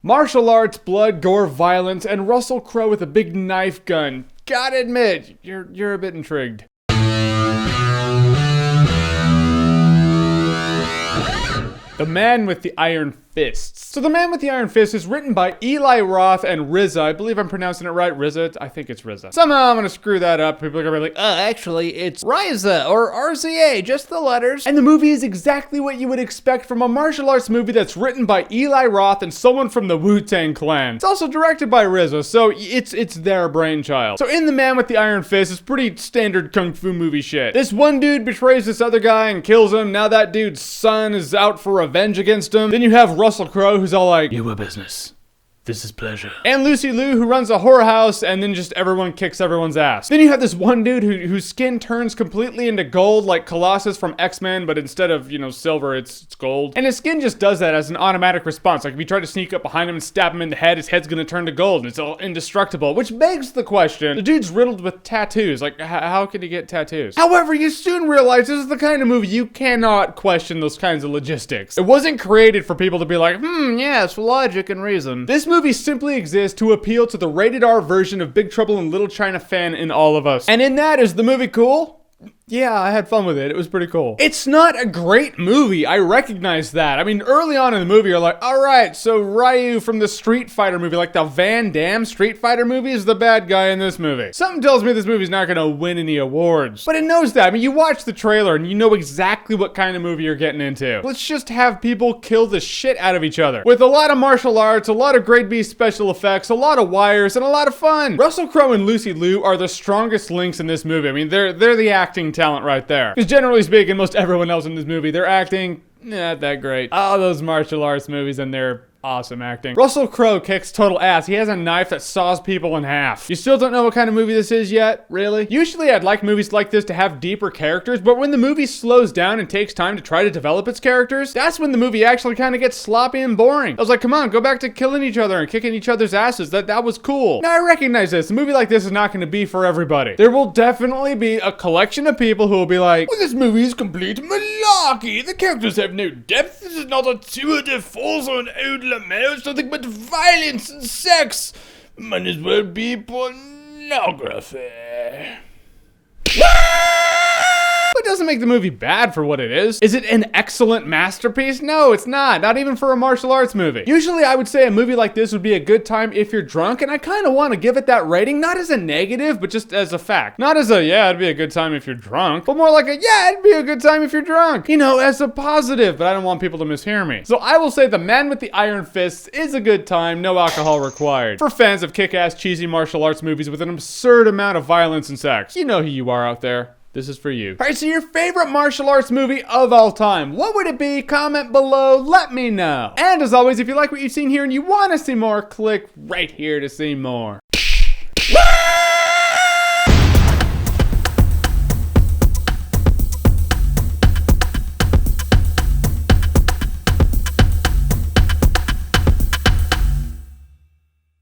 Martial arts, blood, gore, violence, and Russell Crowe with a big knife gun. Gotta admit, you're a bit intrigued. The Man with the Iron Fists. So The Man with the Iron Fist is written by Eli Roth and RZA. I believe I'm pronouncing it right. RZA? I think it's RZA. Somehow I'm gonna screw that up. People are gonna be like, actually, it's RZA or RZA, just the letters. And the movie is exactly what you would expect from a martial arts movie that's written by Eli Roth and someone from the Wu-Tang Clan. It's also directed by RZA, so it's their brainchild. So in The Man with the Iron Fist, it's pretty standard kung fu movie shit. This one dude betrays this other guy and kills him. Now that dude's son is out for revenge against him. Then you have Russell Crowe, who's all like, "You were business. This is pleasure." And Lucy Liu, who runs a whorehouse, and then just everyone kicks everyone's ass. Then you have this one dude whose skin turns completely into gold, like Colossus from X-Men, but instead of, silver, it's gold. And his skin just does that as an automatic response. Like, if you try to sneak up behind him and stab him in the head, his head's gonna turn to gold, and it's all indestructible. Which begs the question, the dude's riddled with tattoos. Like, how can he get tattoos? However, you soon realize this is the kind of movie you cannot question those kinds of logistics. It wasn't created for people to be like, yes, logic and reason. This movie simply exists to appeal to the rated R version of Big Trouble in Little China fan in all of us. And in that, is the movie cool? Yeah, I had fun with it. It was pretty cool. It's not a great movie. I recognize that. I mean, early on in the movie, you're like, all right, so Ryu from the Street Fighter movie, like the Van Damme Street Fighter movie, is the bad guy in this movie. Something tells me this movie's not gonna win any awards. But it knows that. I mean, you watch the trailer and you know exactly what kind of movie you're getting into. Let's just have people kill the shit out of each other. With a lot of martial arts, a lot of grade B special effects, a lot of wires, and a lot of fun. Russell Crowe and Lucy Liu are the strongest links in this movie. I mean, they're the acting talent right there. Because generally speaking, most everyone else in this movie, they're acting not that great. All those martial arts movies and their awesome acting. Russell Crowe kicks total ass. He has a knife that saws people in half. You still don't know what kind of movie this is yet? Really? Usually I'd like movies like this to have deeper characters, but when the movie slows down and takes time to try to develop its characters, that's when the movie actually kind of gets sloppy and boring. I was like, come on, go back to killing each other and kicking each other's asses. That was cool. Now I recognize this. A movie like this is not going to be for everybody. There will definitely be a collection of people who will be like, well, this movie is complete malarkey. The characters have no depth. This is not a tour de force or an ode it's nothing but violence and sex. Might as well be pornography. It doesn't make the movie bad for what it is. Is it an excellent masterpiece? No, it's not. Not even for a martial arts movie. Usually I would say a movie like this would be a good time if you're drunk, and I kind of want to give it that rating, not as a negative, but just as a fact. Not as a, yeah, it'd be a good time if you're drunk, but more like a, yeah, it'd be a good time if you're drunk. As a positive, but I don't want people to mishear me. So I will say The Man with the Iron Fists is a good time, no alcohol required. For fans of kick-ass cheesy martial arts movies with an absurd amount of violence and sex. You know who you are out there. This is for you. All right, so your favorite martial arts movie of all time. What would it be? Comment below. Let me know. And as always, if you like what you've seen here and you want to see more, click right here to see more.